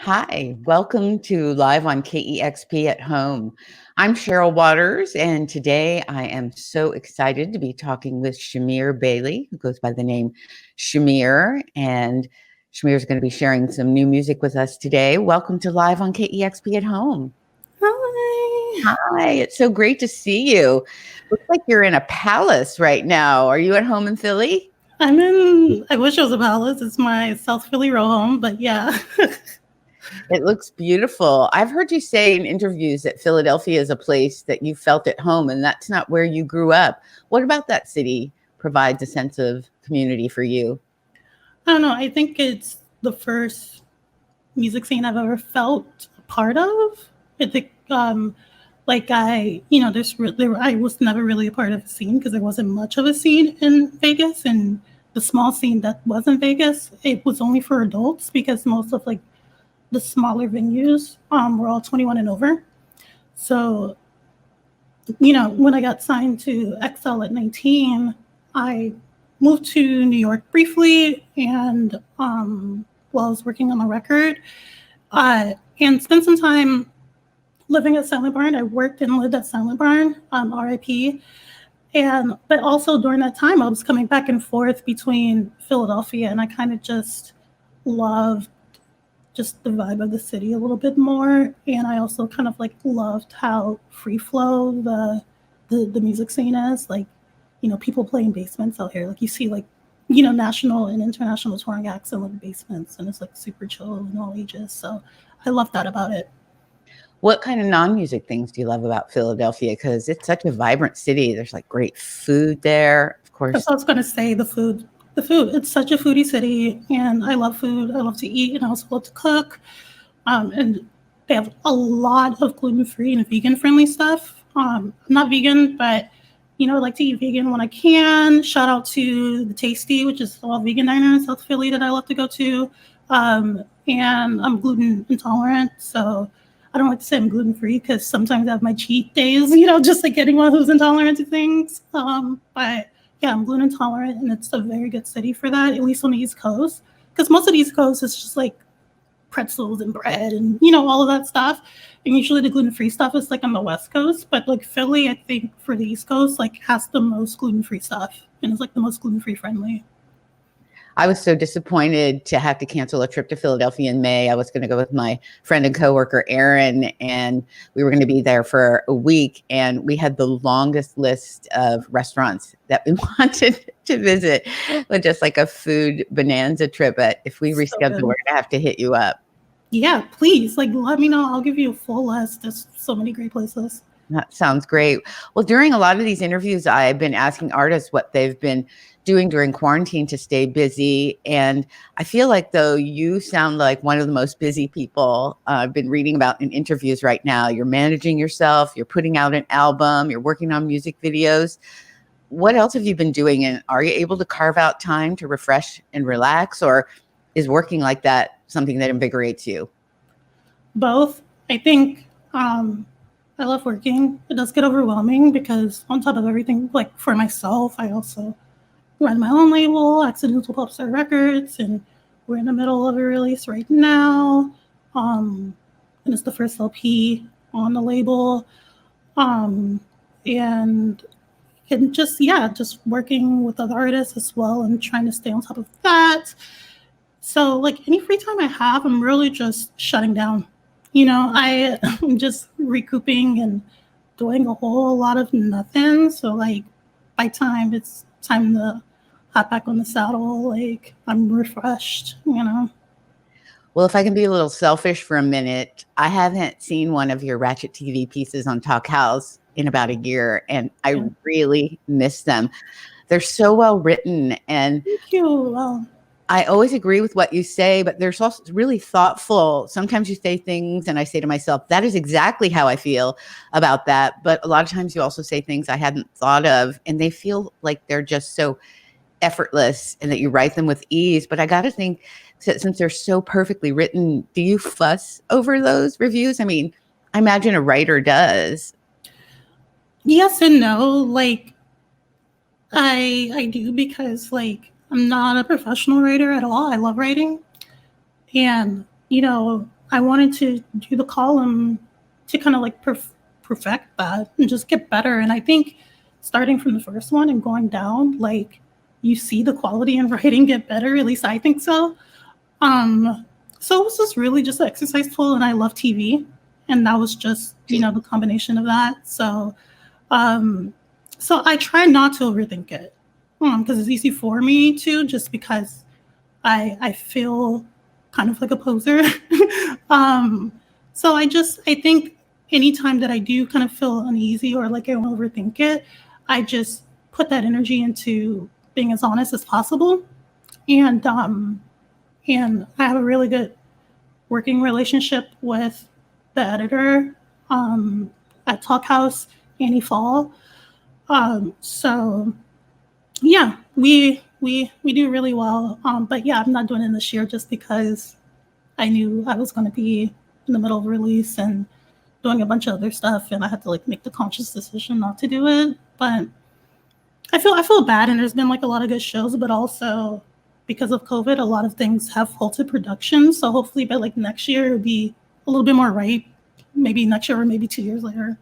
Hi, welcome to Live on KEXP at Home. I'm Cheryl Waters, and today I am so excited to be talking with Shamir Bailey, who goes by the name Shamir. And Shamir is going to be sharing some new music with us today. Welcome to Live on KEXP at Home. Hi. Hi, it's so great to see you. Looks like you're in a palace right now. Are you at home in Philly? I wish it was a palace. It's my South Philly row home, but yeah. It looks beautiful. I've heard you say in interviews that Philadelphia is a place that you felt at home, and that's not where you grew up. What about that city provides a sense of community for you? I don't know. I think it's the first music scene I've ever felt a part of. I think, I was never really a part of a scene because there wasn't much of a scene in Vegas. And the small scene that was in Vegas, it was only for adults because most of the smaller venues were all 21 and over. So when I got signed to XL at 19, I moved to New York briefly and while I was working on a record, and spent some time living at Silent Barn. I worked and lived at Silent Barn, RIP. But also during that time, I was coming back and forth between Philadelphia, and I kind of just loved just the vibe of the city a little bit more. And I also kind of loved how free flow the music scene is. People playing basements out here. Like you see national and international touring acts in basements, and it's super chill and all ages. So I love that about it. What kind of non-music things do you love about Philadelphia? Because it's such a vibrant city. There's great food there, of course. That's what I was going to say. The food. It's such a foodie city, and I love food. I love to eat, and I also love to cook. And they have a lot of gluten-free and vegan-friendly stuff. I'm not vegan, but I like to eat vegan when I can. Shout out to the Tasty, which is all vegan diner in South Philly that I love to go to. And I'm gluten intolerant, so I don't like to say I'm gluten-free because sometimes I have my cheat days, just like anyone who's intolerant to things. But yeah, I'm gluten intolerant, and it's a very good city for that, at least on the East Coast. Because most of the East Coast is just pretzels and bread and all of that stuff. And usually the gluten-free stuff is on the West Coast, but Philly, I think for the East Coast, has the most gluten-free stuff, and it's the most gluten-free friendly. I was so disappointed to have to cancel a trip to Philadelphia in May. I was going to go with my friend and coworker, Erin, and we were going to be there for a week. And we had the longest list of restaurants that we wanted to visit with just a food bonanza trip. But if we reschedule, we're going to have to hit you up. Yeah, please. Let me know. I'll give you a full list. There's so many great places. That sounds great. Well, during a lot of these interviews, I've been asking artists what they've been doing during quarantine to stay busy. And I feel though, you sound like one of the most busy people I've been reading about in interviews right now. You're managing yourself, you're putting out an album, you're working on music videos. What else have you been doing? And are you able to carve out time to refresh and relax? Or is working like that something that invigorates you? Both. I think I love working. It does get overwhelming because on top of everything, for myself, I also run my own label, Accidental Pop Star Records, and we're in the middle of a release right now. And it's the first LP on the label. And just working with other artists as well and trying to stay on top of that. So any free time I have, I'm really just shutting down. I'm just recouping and doing a whole lot of nothing. So by time it's time to hop back on the saddle, I'm refreshed. Well, if I can be a little selfish for a minute, I haven't seen one of your Ratchet TV pieces on Talk House in about a year, and I really miss them. They're so well written, and thank you. Well, I always agree with what you say, but there's also really thoughtful. Sometimes you say things and I say to myself, that is exactly how I feel about that. But a lot of times you also say things I hadn't thought of, and they feel like they're just so effortless and that you write them with ease. But I got to think, since they're so perfectly written, do you fuss over those reviews? I mean, I imagine a writer does. Yes and no. I do because I'm not a professional writer at all. I love writing. And, I wanted to do the column to kind of like perfect that and just get better. And I think starting from the first one and going down, like you see the quality in writing get better. At least I think so. So it was just really just an exercise tool, and I love TV, and that was just the combination of that. So I try not to overthink it because it's easy for me to, just because I feel kind of like a poser. So I think anytime that I do kind of feel uneasy or like I overthink it, I just put that energy into being as honest as possible. And I have a really good working relationship with the editor at Talk House, Annie Fall. So yeah, we do really well. But yeah, I'm not doing it this year just because I knew I was going to be in the middle of release and doing a bunch of other stuff, and I had to like make the conscious decision not to do it. But I feel bad, and there's been like a lot of good shows, but also because of COVID, a lot of things have halted production. So hopefully by like next year, it'll be a little bit more ripe. Maybe next year or maybe 2 years later.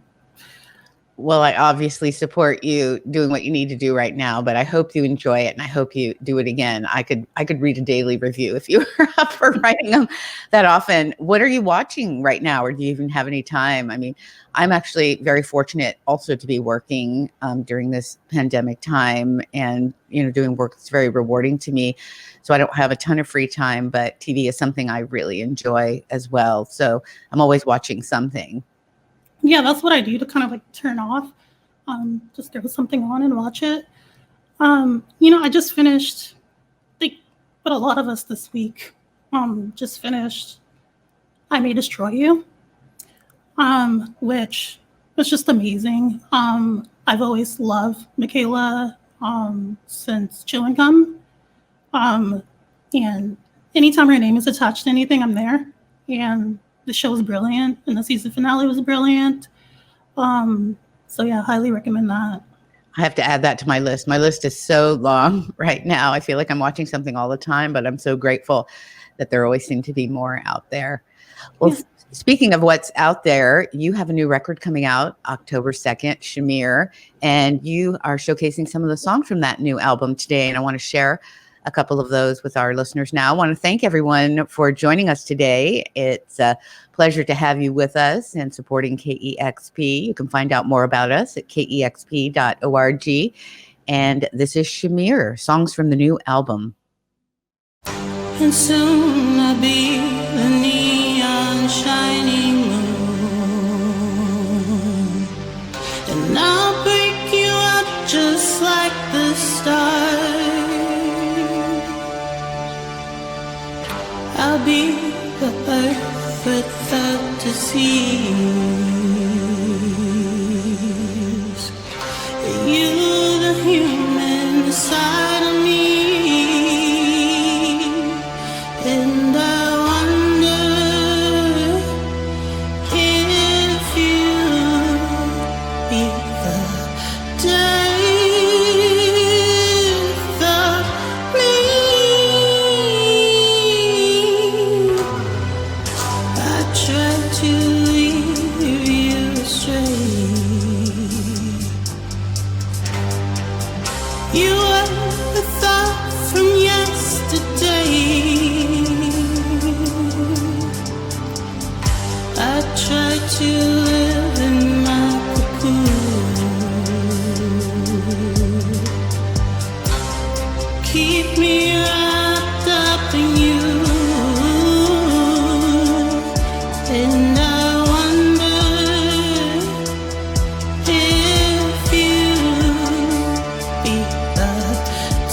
Well, I obviously support you doing what you need to do right now, but I hope you enjoy it, and I hope you do it again. I could read a daily review if you were up for writing them that often. What are you watching right now, or do you even have any time? I mean, I'm actually very fortunate also to be working during this pandemic time, and doing work that's very rewarding to me. So I don't have a ton of free time, but TV is something I really enjoy as well. So I'm always watching something. Yeah, that's what I do to kind of like turn off, just throw something on and watch it. I just finished, like, but a lot of us this week, just finished I May Destroy You, which was just amazing. I've always loved Michaela since Chewing Gum, and anytime her name is attached to anything, I'm there. And the show was brilliant, and the season finale was brilliant. So yeah, highly recommend that. I have to add that to my list. My list is so long right now. I feel like I'm watching something all the time, but I'm so grateful that there always seem to be more out there. Well, yeah. Speaking of what's out there, you have a new record coming out October 2nd, Shamir, and you are showcasing some of the songs from that new album today. And I want to share a couple of those with our listeners now. I want to thank everyone for joining us today. It's a pleasure to have you with us and supporting KEXP. You can find out more about us at kexp.org. And this is Shamir, songs from the new album. And soon I'll be the neon shining moon, and I'll break you out just like the stars. I'll be the earth without disease. You, the human side of me, and I wonder if you'll be the death of me. I tried to leave you straight. You were the thought from yesterday. I tried to live in my cocoon. Keep me wrapped up in you. And I wonder if you'll be the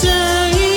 death of me.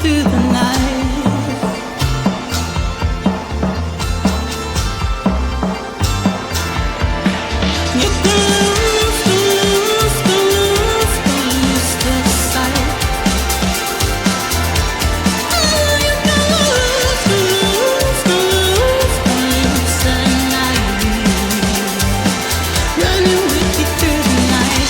through the night. You can lose the sight. Oh, you can lose the night. Running with you through the night.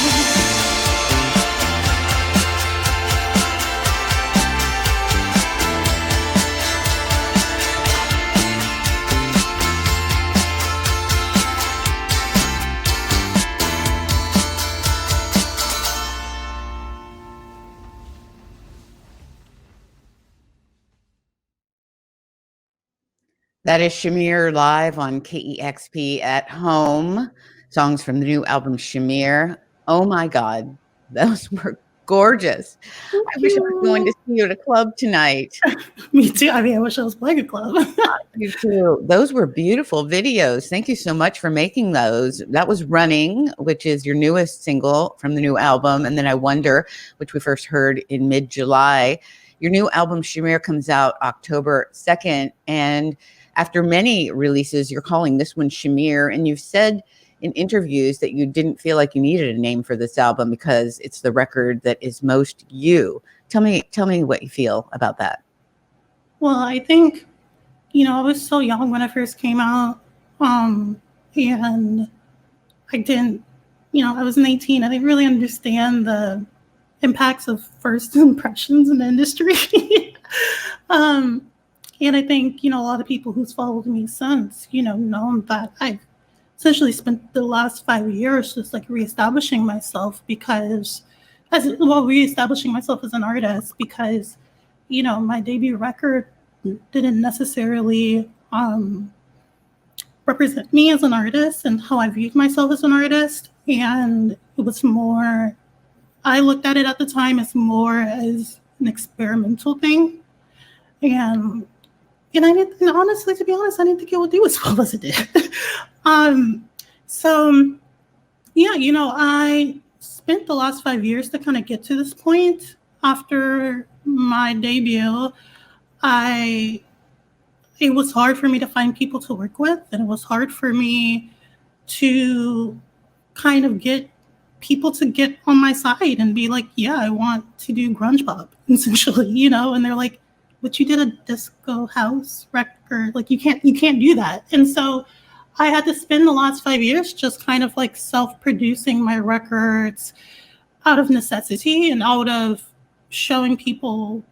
That is Shamir live on KEXP at home. Songs from the new album Shamir. Oh my God, those were gorgeous. I wish I was going to see you at a club tonight. Me too. I mean, I wish I was playing a club. You too. Those were beautiful videos. Thank you so much for making those. That was Running, which is your newest single from the new album. And then I Wonder, which we first heard in mid-July. Your new album, Shamir, comes out October 2nd. And after many releases, you're calling this one Shamir. And you've said in interviews that you didn't feel like you needed a name for this album because it's the record that is most you. Tell me what you feel about that. Well, I think, I was so young when I first came out. And I didn't, I was 19. I didn't really understand the impacts of first impressions in the industry. And I think, a lot of people who's followed me since, known that I've essentially spent the last 5 years just like reestablishing myself reestablishing myself as an artist because, my debut record didn't necessarily represent me as an artist and how I viewed myself as an artist. And it was more, I looked at it at the time as more as an experimental thing. And honestly, to be honest, I didn't think it would do as well as it did. I spent the last 5 years to kind of get to this point. After my debut, it was hard for me to find people to work with, and it was hard for me to kind of get people to get on my side and be like, yeah, I want to do grunge pop, essentially, and they're like, but you did a disco house record, like you can't do that. And so I had to spend the last 5 years just kind of like self-producing my records out of necessity and out of showing people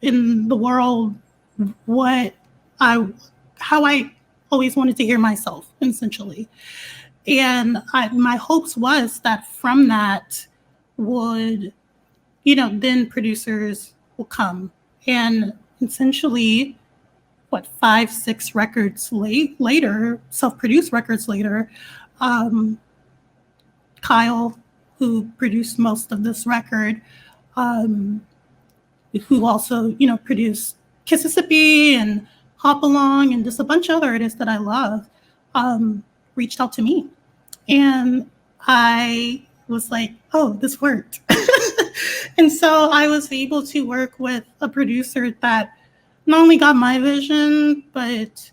in the world how I always wanted to hear myself, essentially. And my hopes was that from that would, then producers will come. And essentially, 5-6 records later, self-produced records later, Kyle, who produced most of this record, who also, produced Kississippi and Hop Along and just a bunch of other artists that I love, reached out to me. And I was like, oh, this worked. And so I was able to work with a producer that not only got my vision, but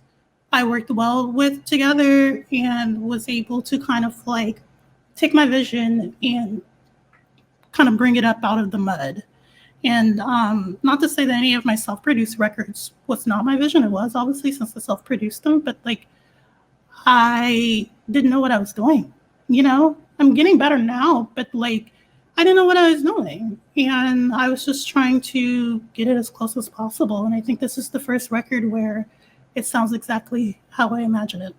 I worked well with together and was able to kind of like take my vision and kind of bring it up out of the mud. And not to say that any of my self-produced records was not my vision. It was, obviously, since I self-produced them, but like I didn't know what I was doing. I'm getting better now, but like I didn't know what I was doing. And I was just trying to get it as close as possible. And I think this is the first record where it sounds exactly how I imagine it.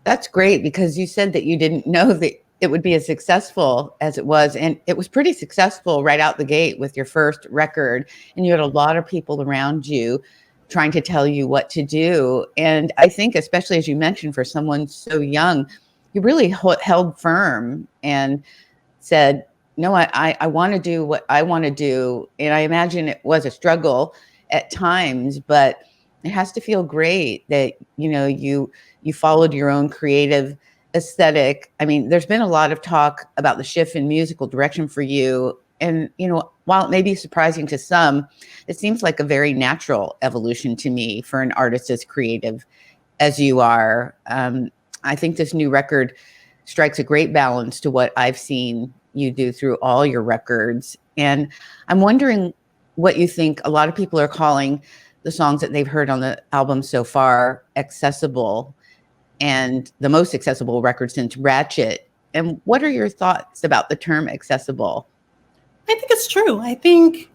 That's great, because you said that you didn't know that it would be as successful as it was. And it was pretty successful right out the gate with your first record. And you had a lot of people around you trying to tell you what to do. And I think, especially as you mentioned, for someone so young, you really held firm and said, no, I want to do what I want to do. And I imagine it was a struggle at times, but it has to feel great that, you followed your own creative aesthetic. I mean, there's been a lot of talk about the shift in musical direction for you And, while it may be surprising to some, it seems like a very natural evolution to me for an artist as creative as you are. I think this new record strikes a great balance to what I've seen you do through all your records. And I'm wondering what you think. A lot of people are calling the songs that they've heard on the album so far accessible, and the most accessible record since Ratchet. And what are your thoughts about the term accessible? I think it's true. I think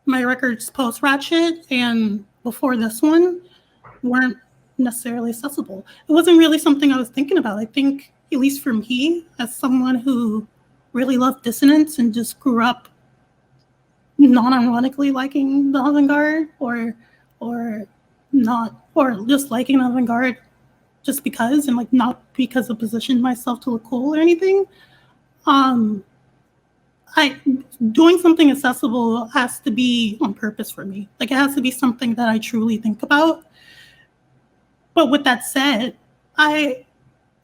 my records post Ratchet and before this one weren't necessarily accessible. It wasn't really something I was thinking about. I think, at least for me, as someone who really loved dissonance and just grew up non-ironically liking the avant-garde or just liking avant-garde just because, and like not because I positioned myself to look cool or anything. Doing something accessible has to be on purpose for me. Like, it has to be something that I truly think about. But with that said, I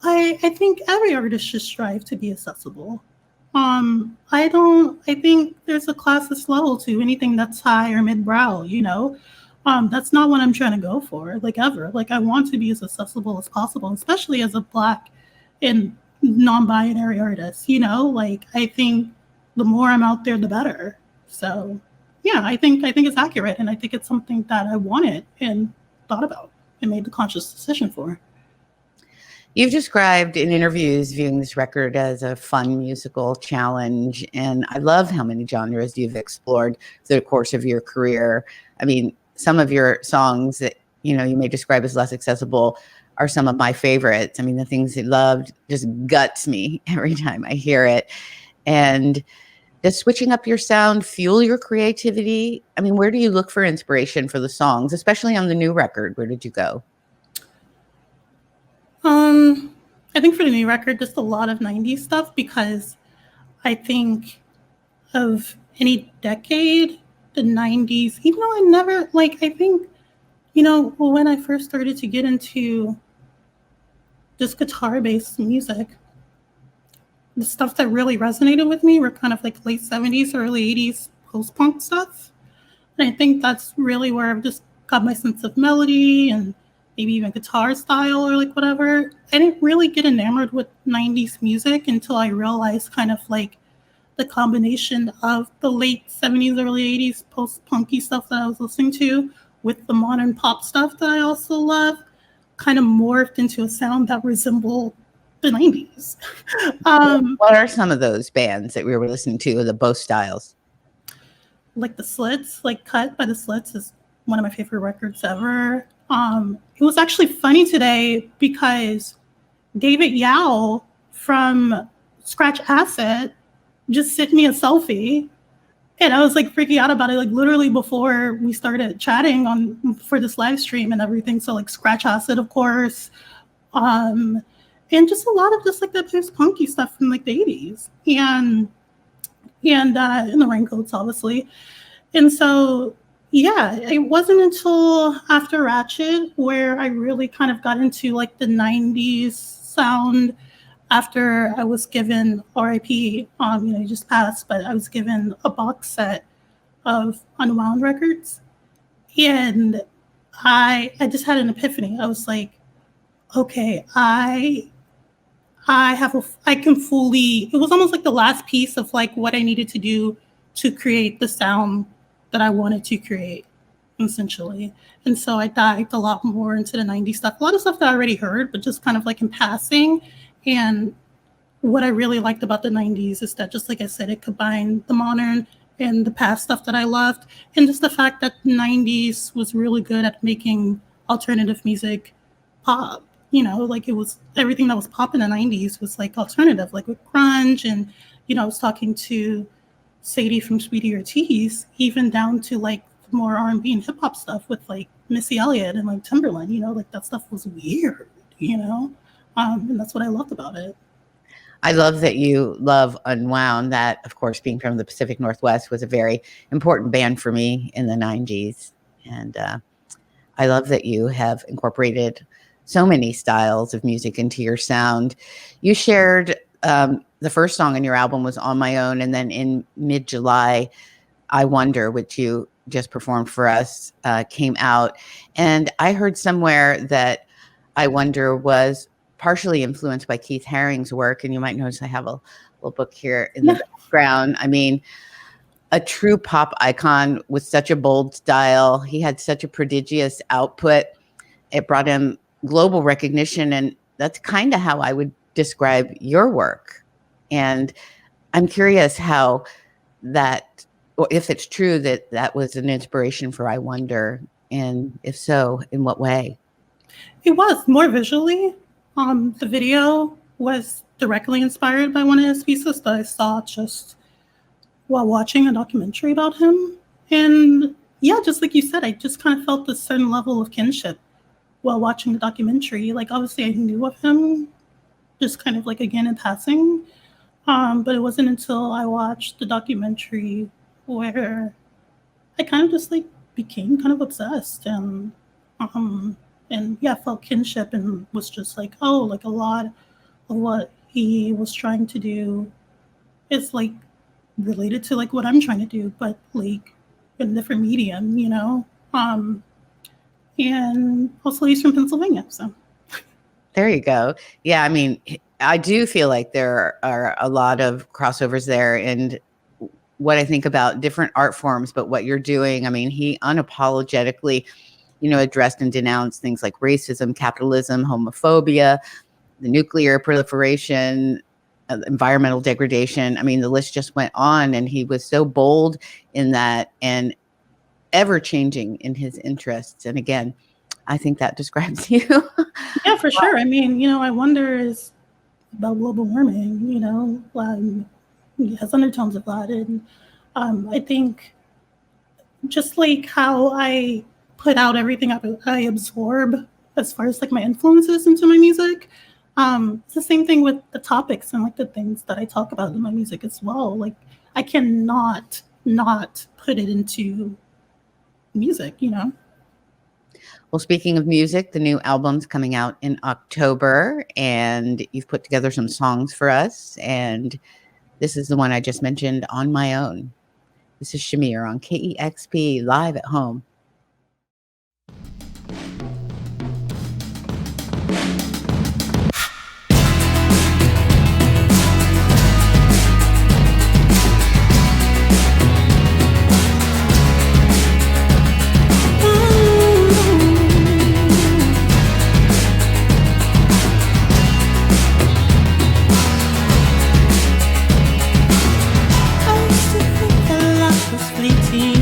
think every artist should strive to be accessible. I think there's a classist level to anything that's high or mid-brow, That's not what I'm trying to go for, like, ever. Like, I want to be as accessible as possible, especially as a Black and non-binary artist, Like, I think the more I'm out there, the better. So, yeah, I think it's accurate, and I think it's something that I wanted and thought about and made the conscious decision for. You've described in interviews viewing this record as a fun musical challenge, and I love how many genres you've explored through the course of your career. I mean, some of your songs that you may describe as less accessible are some of my favorites. I mean, The Things You Loved just guts me every time I hear it. And does switching up your sound fuel your creativity? I mean, where do you look for inspiration for the songs, especially on the new record? Where did you go? I think for the new record, just a lot of 90s stuff, because I think of any decade, the 90s, even though I never, I think, when I first started to get into just guitar-based music, the stuff that really resonated with me were kind of like late 70s, early 80s post-punk stuff. And I think that's really where I've just got my sense of melody and maybe even guitar style or like whatever. I didn't really get enamored with 90s music until I realized kind of like the combination of the late 70s, early 80s post-punky stuff that I was listening to with the modern pop stuff that I also love kind of morphed into a sound that resembled the 90s. What are some of those bands that we were listening to, the both styles? Like the Slits, like Cut by the Slits is one of my favorite records ever. It was actually funny today because David Yao from Scratch Acid just sent me a selfie, and I was like freaking out about it, like literally before we started chatting for this live stream and everything. So like Scratch Acid, of course, and just a lot of just like that post-punky stuff from like the 80s and the Raincoats, obviously. And so yeah, it wasn't until after Ratchet where I really kind of got into like the 90s sound, after I was given RIP, he just passed, but I was given a box set of Unwound records. And I just had an epiphany. I was like, okay, I can fully, it was almost like the last piece of like what I needed to do to create the sound that I wanted to create, essentially. And so I dived a lot more into the 90s stuff, a lot of stuff that I already heard, but just kind of like in passing. And what I really liked about the 90s is that, just like I said, it combined the modern and the past stuff that I loved, and just the fact that the 90s was really good at making alternative music pop. Like it was everything that was pop in the 90s was like alternative, like with grunge. And, I was talking to Sadie from Sweetie Ortiz, even down to like more R&B and hip hop stuff with like Missy Elliott and like Timberland, like that stuff was weird, and that's what I loved about it. I love that you love Unwound. That, of course, being from the Pacific Northwest, was a very important band for me in the 90s. And I love that you have incorporated so many styles of music into your sound. You shared the first song on your album was On My Own, and then in mid-July, I Wonder, which you just performed for us, came out. And I heard somewhere that I Wonder was partially influenced by Keith Haring's work. And you might notice I have a little book here in the background. I mean, a true pop icon with such a bold style. He had such a prodigious output. It brought him global recognition. And that's kind of how I would describe your work. And I'm curious how that, or if it's true that that was an inspiration for I Wonder, and if so, in what way? It was more visually. The video was directly inspired by one of his pieces that I saw just while watching a documentary about him. And yeah, just like you said, I just kind of felt this certain level of kinship while watching the documentary. Like, obviously I knew of him, just kind of like again in passing. But it wasn't until I watched the documentary where I kind of just like became kind of obsessed and yeah, felt kinship and was just like, oh, like a lot of what he was trying to do is like related to like what I'm trying to do, but like in a different medium, you know? And also he's from Pennsylvania, so. There you go. Yeah, I mean, I do feel like there are a lot of crossovers there, and what I think about different art forms, but what you're doing, I mean, he unapologetically, you know, addressed and denounced things like racism, capitalism, homophobia, the nuclear proliferation, environmental degradation. I mean, the list just went on, and he was so bold in that and ever changing in his interests. And again, I think that describes you. Yeah, for sure. I mean, you know, I wonder is about global warming, you know, it has undertones of that. And I think just like how I put out everything I absorb as far as like my influences into my music, it's the same thing with the topics and like the things that I talk about in my music as well. Like I cannot not put it into music, you know? Well, speaking of music, the new album's coming out in October, and you've put together some songs for us. And this is the one I just mentioned, On My Own. This is Shamir on KEXP, live at home. I used to think that life was fleeting.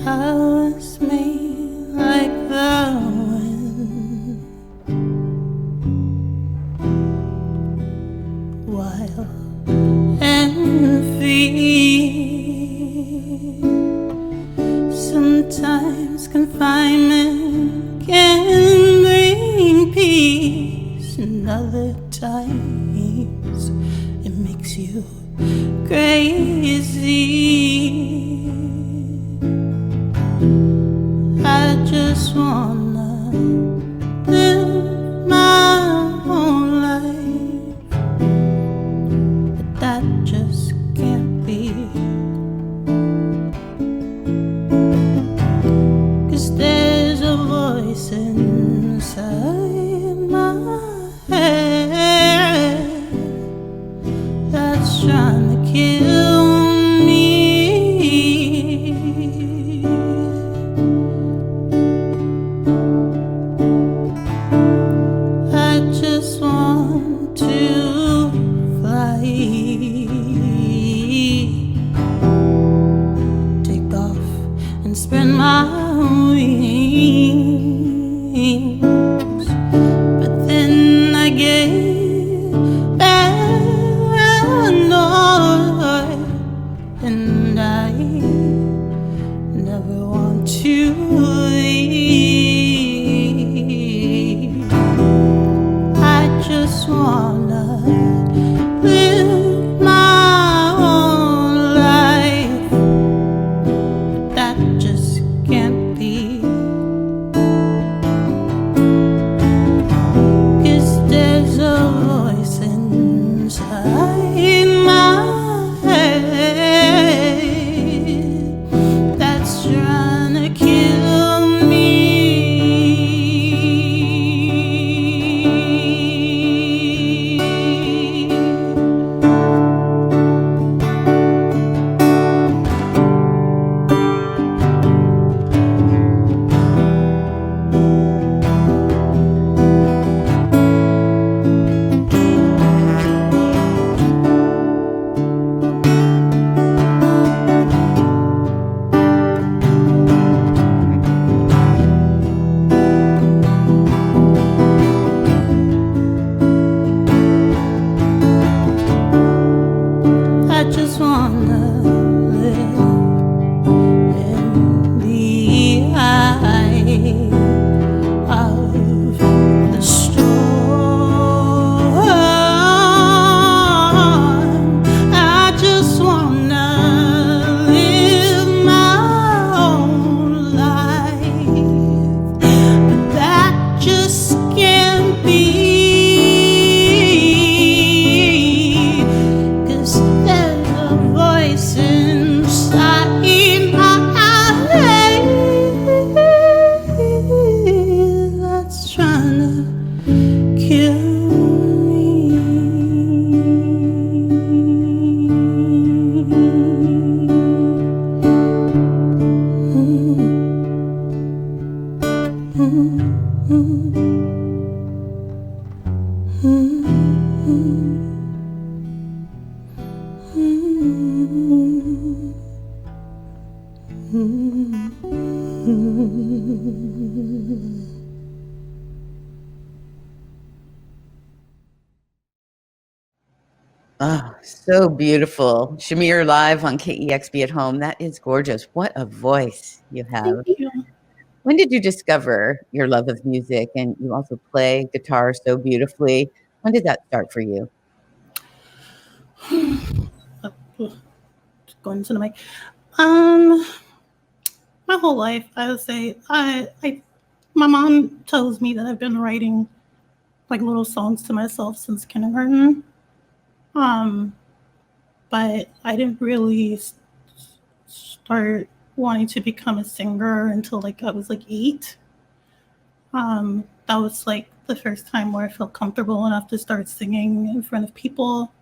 I was made like the wind, wild and free. Sometimes confinement can bring peace, and other times it makes you crazy. I just wanna live my own life, but that just can't be. 'Cause there's a voice inside my head that's trying to kill me. I just want to fly, take off and spread my wings, but then I get paranoid, and I never want to leave. I just wanna live my own life, but that just can't be. 'Cause there's a voice inside my head that's trying to kill me. I just wanna live in the eye of the storm. I just wanna live my own life, but that just can't be. 'Cause there's a voice inside my head that's trying to kill Oh, so beautiful. Shamir live on KEXP at home. That is gorgeous. What a voice you have. Thank you. When did you discover your love of music? And you also play guitar so beautifully. When did that start for you? Going to the mic. My whole life, I would say, my mom tells me that I've been writing like little songs to myself since kindergarten. But I didn't really start wanting to become a singer until like I was like 8. That was like the first time where I felt comfortable enough to start singing in front of people.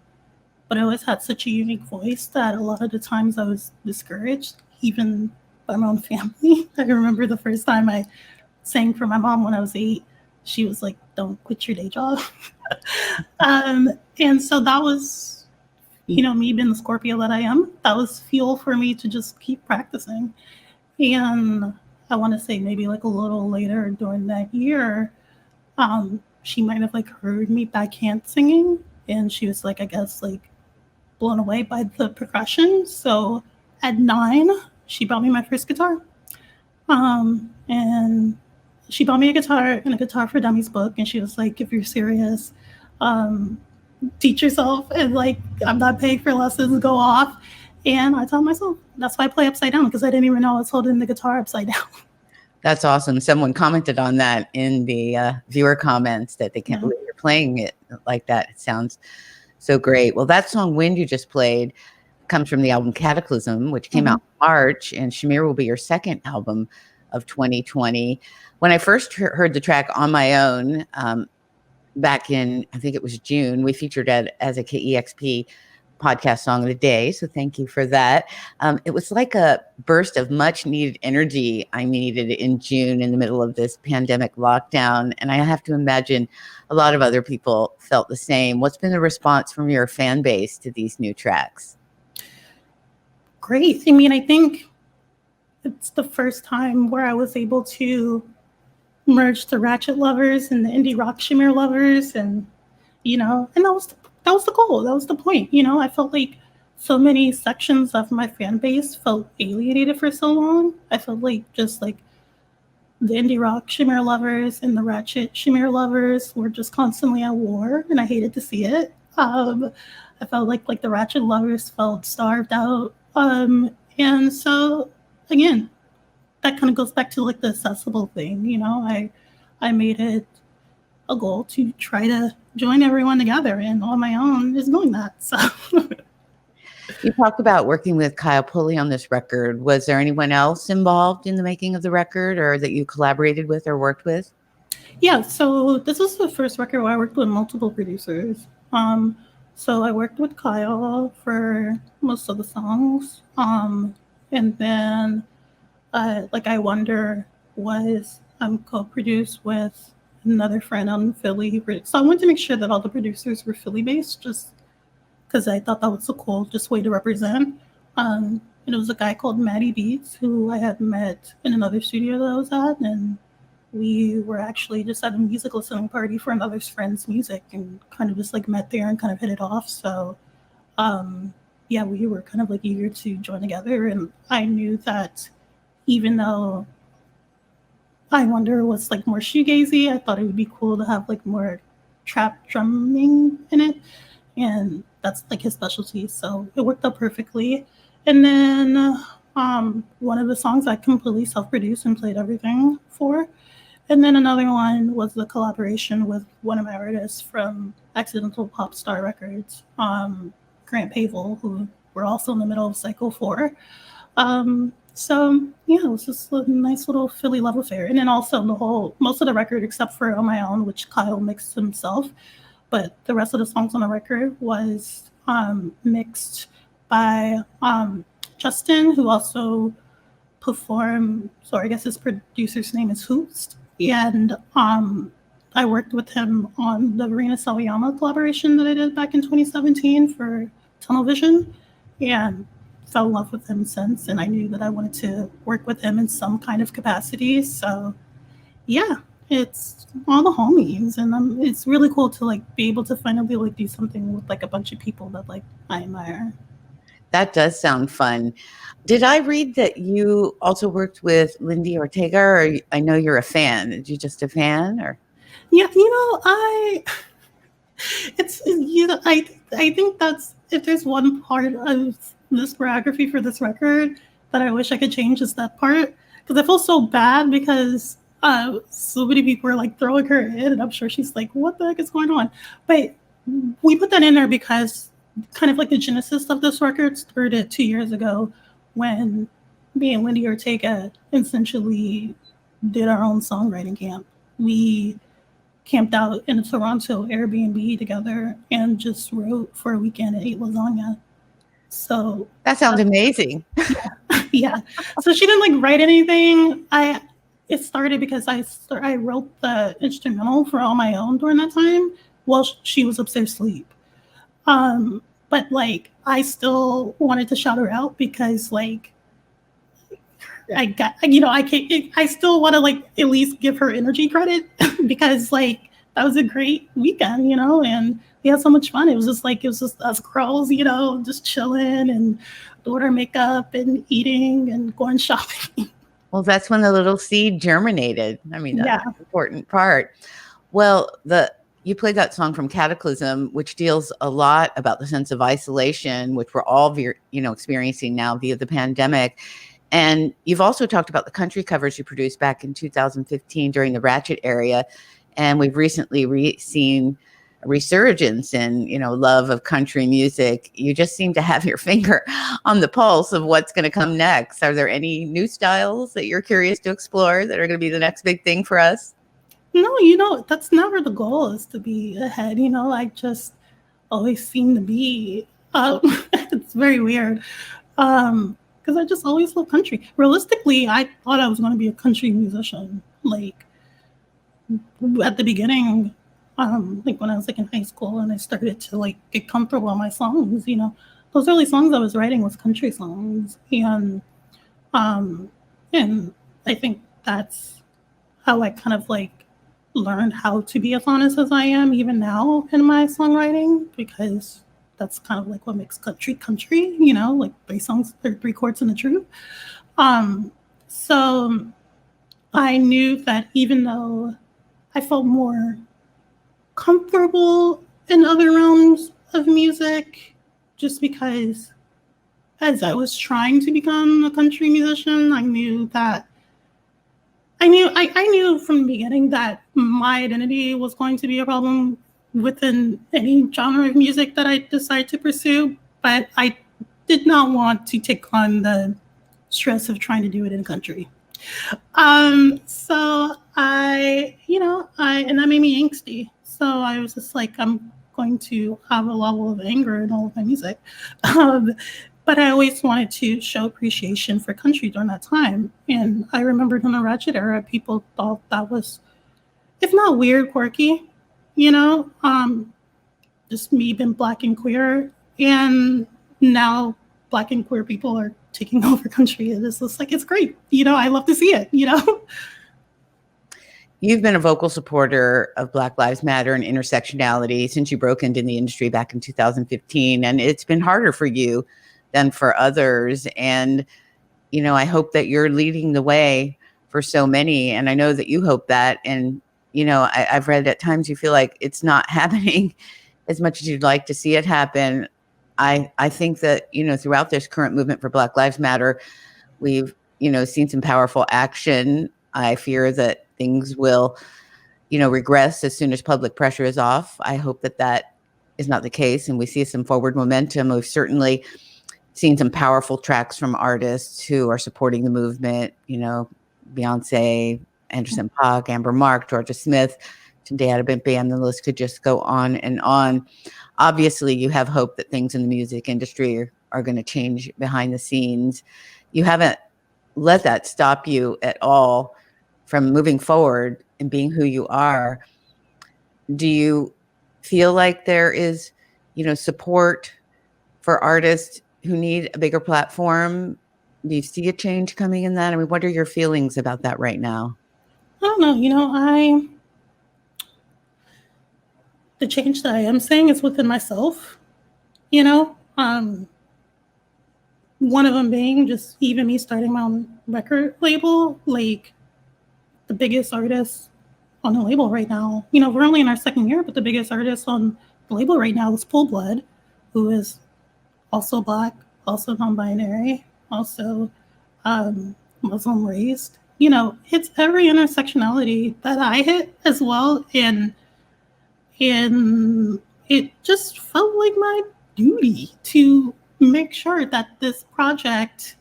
But I always had such a unique voice that a lot of the times I was discouraged, even by my own family. I remember the first time I sang for my mom when I was 8. She was like, "Don't quit your day job." And so that was, me being the Scorpio that I am, that was fuel for me to just keep practicing. And I want to say maybe like a little later during that year, she might have like heard me backhand singing, and she was like, I guess like blown away by the progression. So at 9, she bought me my first guitar. And she bought me a guitar and a Guitar for Dummies book, and she was like, if you're serious, um, teach yourself, and like, I'm not paying for lessons, go off. And I taught myself. That's why I play upside down, because I didn't even know I was holding the guitar upside down. That's awesome. Someone commented on that in the viewer comments that they can't believe you're playing it like that. It sounds so great. Well, that song Wind you just played comes from the album Cataclysm, which came out in March, and Shamir will be your second album of 2020. When I first heard the track On My Own back in, I think it was June, we featured it as a KEXP podcast song of the day. So thank you for that. It was like a burst of much needed energy I needed in June in the middle of this pandemic lockdown. And I have to imagine a lot of other people felt the same. What's been the response from your fan base to these new tracks? Great. I mean, I think it's the first time where I was able to merge the Ratchet lovers and the indie rock Shamir lovers, and and that was the goal. That was the point. I felt like so many sections of my fan base felt alienated for so long. I felt like just like the indie rock Shamir lovers and the Ratchet Shamir lovers were just constantly at war, and I hated to see it. I felt like the Ratchet lovers felt starved out. And so again, that kind of goes back to like the accessible thing. I made it a goal to try to join everyone together, and On My Own is doing that. So you talked about working with Kyle Pulley on this record. Was there anyone else involved in the making of the record, or that you collaborated with or worked with? Yeah, so this was the first record where I worked with multiple producers. So I worked with Kyle for most of the songs. And then Like I Wonder was co-produced with another friend out in Philly. So I wanted to make sure that all the producers were Philly-based, just because I thought that was a cool way to represent. And it was a guy called Matty Beats, who I had met in another studio that I was at, and we were actually just at a music listening party for another friend's music, and kind of just like met there and kind of hit it off. So yeah, we were kind of like eager to join together, and I knew that even though I Wonder was like more shoegazy, I thought it would be cool to have like more trap drumming in it, and that's like his specialty. So it worked out perfectly. And then one of the songs I completely self-produced and played everything for. And then another one was the collaboration with one of my artists from Accidental Pop Star Records, Grant Pavel, who we're also in the middle of Cycle 4. So yeah, it was just a nice little Philly love affair. And then also most of the record, except for On My Own, which Kyle mixed himself, but the rest of the songs on the record was mixed by Justin, who also performed. So I guess his producer's name is Hoost. And I worked with him on the Marina Sawayama collaboration that I did back in 2017 for Tunnel Vision, and fell in love with him since. And I knew that I wanted to work with him in some kind of capacity. So yeah, it's all the homies, and it's really cool to like be able to finally like do something with like a bunch of people that like I admire. That does sound fun. Did I read that you also worked with Lindy Ortega, or I know you're a fan? Are you just a fan, or? Yeah, I think that's, if there's one part of this choreography for this record that I wish I could change, is that part, because I feel so bad because so many people are like throwing her in, and I'm sure she's like, what the heck is going on? But we put that in there because kind of like the genesis of this record started 2 years ago when me and Lindy Ortega essentially did our own songwriting camp. We camped out in a Toronto Airbnb together and just wrote for a weekend and ate lasagna. So that sounds amazing. Yeah. So she didn't like write anything. It started because I wrote the instrumental for On My Own during that time while she was upstairs asleep. But like I still wanted to shout her out because like I got, I can't, I still want to like at least give her energy credit because like that was a great weekend, and we had so much fun. It was just us girls, just chilling and doing our makeup and eating and going shopping. Well, that's when the little seed germinated. I mean, that's Yeah. an important part. Well, you played that song from Cataclysm, which deals a lot about the sense of isolation, which we're all, experiencing now via the pandemic. And you've also talked about the country covers you produced back in 2015 during the Ratchet era. And we've recently seen a resurgence in, love of country music. You just seem to have your finger on the pulse of what's going to come next. Are there any new styles that you're curious to explore that are going to be the next big thing for us? No, that's never the goal, is to be ahead. I just always seem to be, it's very weird. Because I just always love country. Realistically, I thought I was going to be a country musician. Like at the beginning, like when I was like in high school and I started to like get comfortable on my songs, those early songs I was writing was country songs. And I think that's how I kind of like learned how to be as honest as I am even now in my songwriting, because that's kind of like what makes country, like 3 songs or 3 chords and the truth. So I knew that even though I felt more comfortable in other realms of music, just because as I was trying to become a country musician, I knew from the beginning that my identity was going to be a problem within any genre of music that I decide to pursue, but I did not want to take on the stress of trying to do it in country. So and that made me angsty. So I was just like, I'm going to have a level of anger in all of my music. But I always wanted to show appreciation for country during that time. And I remembered in the Ratchet era, people thought that was, if not weird, quirky, just me being Black and queer. And now Black and queer people are taking over country. And it's just like, it's great. I love to see it, You've been a vocal supporter of Black Lives Matter and intersectionality since you broke into the industry back in 2015. And it's been harder for you than for others. And, I hope that you're leading the way for so many. And I know that you hope that. And, I've read at times you feel like it's not happening as much as you'd like to see it happen. I think that, throughout this current movement for Black Lives Matter, we've, seen some powerful action. I fear that things will, regress as soon as public pressure is off. I hope that that is not the case and we see some forward momentum. We've certainly seen some powerful tracks from artists who are supporting the movement, Beyonce, Anderson .Paak, Amber Mark, Georgia Smith, Today Out of Big Band, the list could just go on and on. Obviously, you have hope that things in the music industry are going to change behind the scenes. You haven't let that stop you at all from moving forward and being who you are. Do you feel like there is, support for artists who need a bigger platform? Do you see a change coming in that? I mean, what are your feelings about that right now? I don't know. The change that I am saying is within myself, one of them being just even me starting my own record label, like the biggest artist on the label right now. We're only in our 2nd year, but the biggest artist on the label right now is Full Blood, who is also Black, also non-binary, also Muslim raised. It's every intersectionality that I hit as well. And it just felt like my duty to make sure that this project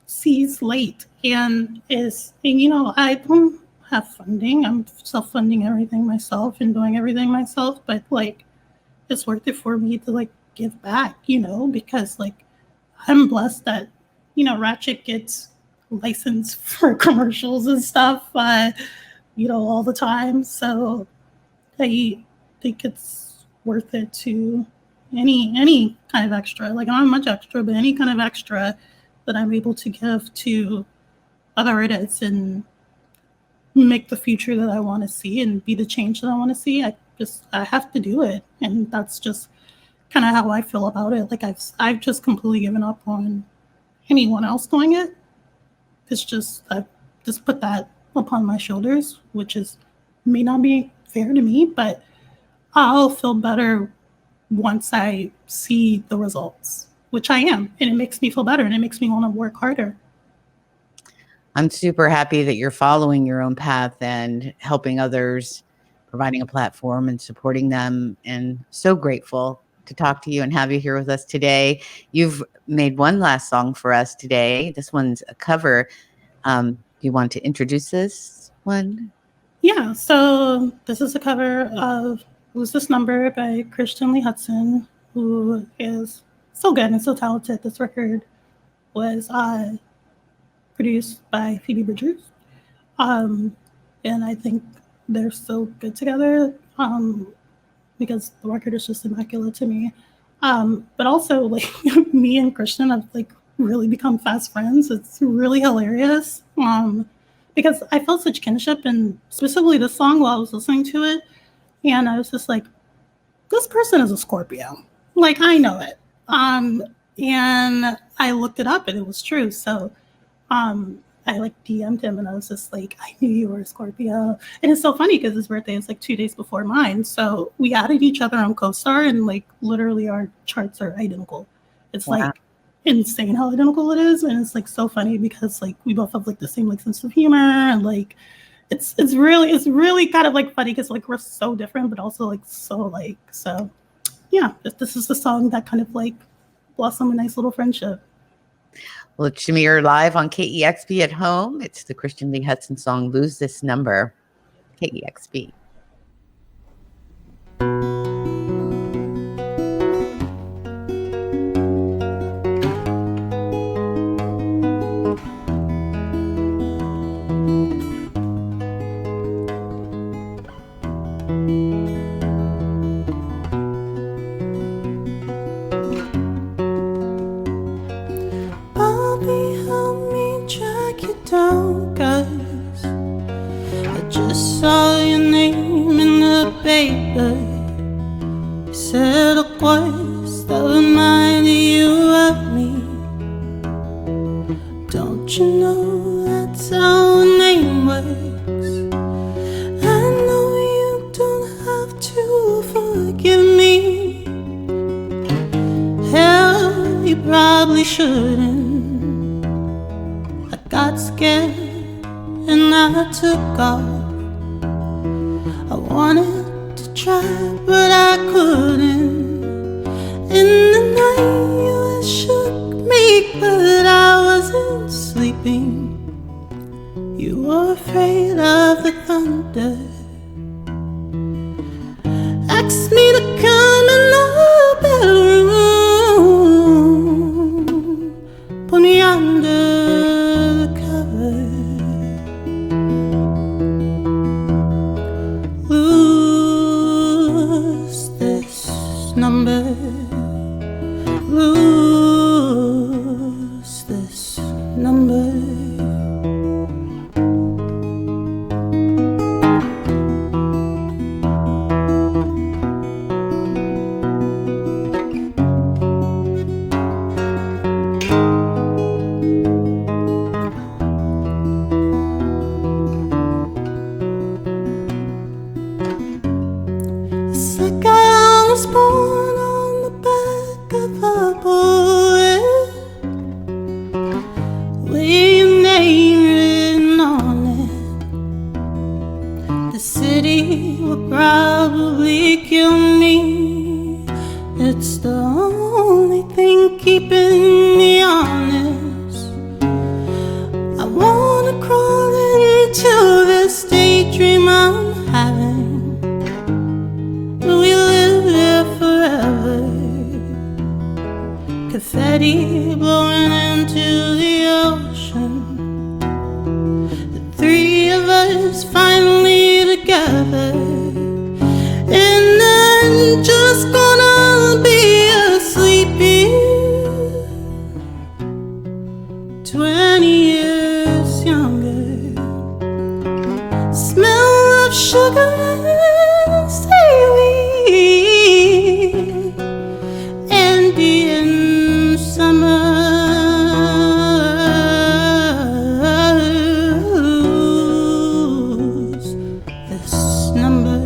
sees light and is, I don't have funding. I'm self-funding everything myself and doing everything myself, but like, it's worth it for me to like give back, because like I'm blessed that, Ratchet gets licensed for commercials and stuff, all the time. So I think it's worth it to any kind of extra, like not much extra, but any kind of extra that I'm able to give to other artists and make the future that I want to see and be the change that I want to see. I have to do it, and that's just kind of how I feel about it. Like I've just completely given up on anyone else doing it. It's just I've just put that upon my shoulders, which may not be fair to me, but I'll feel better once I see the results, which I am, and it makes me feel better, and it makes me want to work harder. I'm super happy that you're following your own path and helping others, providing a platform and supporting them, and so grateful to talk to you and have you here with us today. You've made one last song for us today. This one's a cover. Do you want to introduce this one? Yeah, so this is a cover of Lose This Number by Christian Lee Hudson, who is so good and so talented. This record was produced by Phoebe Bridgers. And I think they're so good together because the record is just immaculate to me. But also, like, me and Christian have, like, really become fast friends. It's really hilarious because I felt such kinship, and specifically this song while I was listening to it. And I was just like, this person is a Scorpio. Like, I know it. And I looked it up, and it was true. So I like DM'd him, and I was just like, I knew you were a Scorpio. And it's so funny because his birthday is like 2 days before mine. So we added each other on CoStar, and like literally our charts are identical. It's like insane how identical it is. And it's like so funny because like we both have like the same like sense of humor, and like it's really kind of like funny because like we're so different but also like so like. So yeah, this is the song that kind of like blossomed a nice little friendship. Well, it's Shamir live on KEXP at home. It's the Christian Lee Hudson song, Lose This Number, KEXP. Saw your name in the paper. You said a voice that reminded you of me. Don't you know that's how a name works? I know you don't have to forgive me. Hell, you probably shouldn't. I got scared and I took off. I wanted to try, but I couldn't. In the night you shook me, but I wasn't sleeping. You were afraid of the thunder. Asked me to come in the bedroom, put me under the cover. Number, lose this number. It's like I was born on the back of a bullet, with your name written on it. The city will probably kill me. It's the only thing keeping me honest. I wanna crawl into this daydream I'm having. We live here forever. Confetti blowing into the ocean. The three of us finally together. And then just gonna be asleep here 20 years was younger. Smell of sugar and seaweed, Indian summers. This number,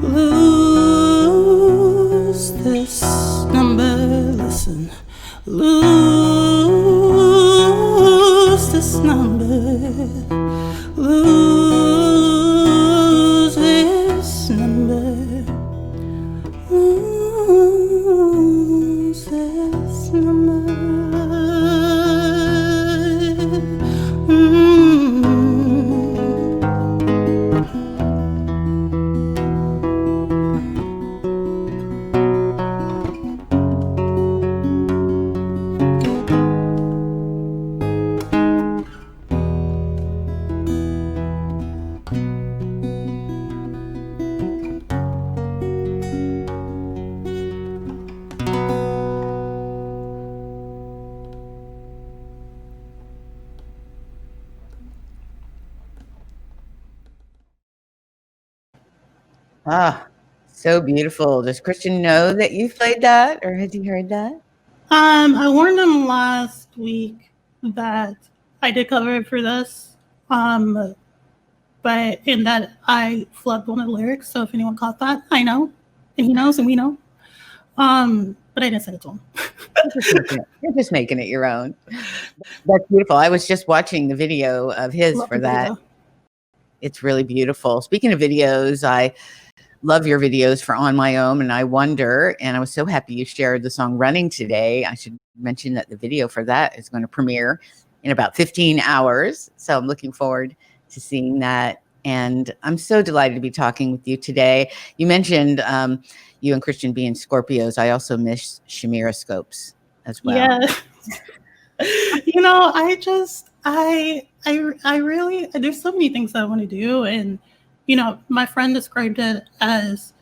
lose this number, listen, lose this number, lose this number, lose this number. Ah, so beautiful. Does Christian know that you've played that, or has he heard that? I warned him last week that I did cover it for this, but in that I flubbed one of the lyrics. So if anyone caught that, I know, and he knows, and we know. But I didn't send it to him. You're just making it your own. That's beautiful. I was just watching the video of his Love for the that. video. It's really beautiful. Speaking of videos, I love your videos for On My Own, and I wonder, and I was so happy you shared the song Running today. I should mention that the video for that is going to premiere in about 15 hours. So I'm looking forward to seeing that. And I'm so delighted to be talking with you today. You mentioned you and Christian being Scorpios. I also miss Shamiroscopes as well. Yeah. You know, I really, there's so many things I want to do. And, you know, my friend described it as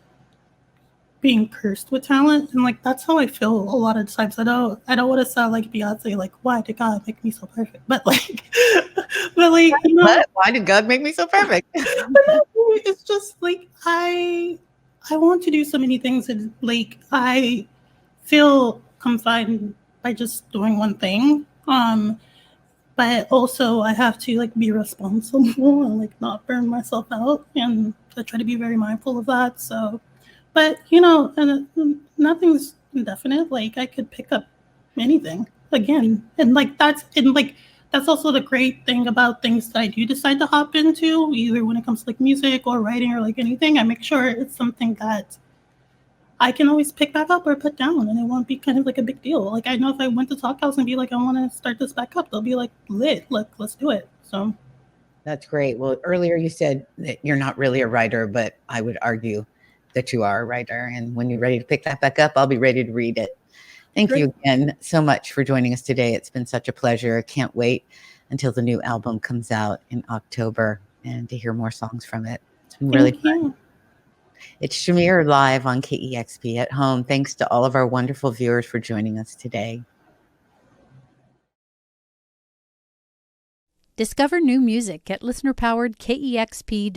being cursed with talent. And like, that's how I feel a lot of times. I don't want to sound like Beyonce, like, why did God make me so perfect? But like, you know, Why did God make me so perfect? it's just like, I want to do so many things. And like, I feel confined by just doing one thing. But also I have to like be responsible and like not burn myself out, and I try to be very mindful of that. So, but you know, and nothing's indefinite. Like I could pick up anything again, and that's also the great thing about things that I do decide to hop into, either when it comes to like music or writing or like anything. I make sure it's something that I can always pick back up or put down, and it won't be kind of like a big deal. Like I know if I went to Talk House and be like, I want to start this back up, they'll be like, lit, look, let's do it. So That's great. Well, earlier you said that you're not really a writer, but I would argue that you are a writer. And when you're ready to pick that back up, I'll be ready to read it. Thank you again so much for joining us today. It's been such a pleasure. Can't wait until the new album comes out in October and to hear more songs from it. It's been really fun. It's Shamir live on KEXP at home. Thanks to all of our wonderful viewers for joining us today. Discover new music at listener-powered KEXP.org.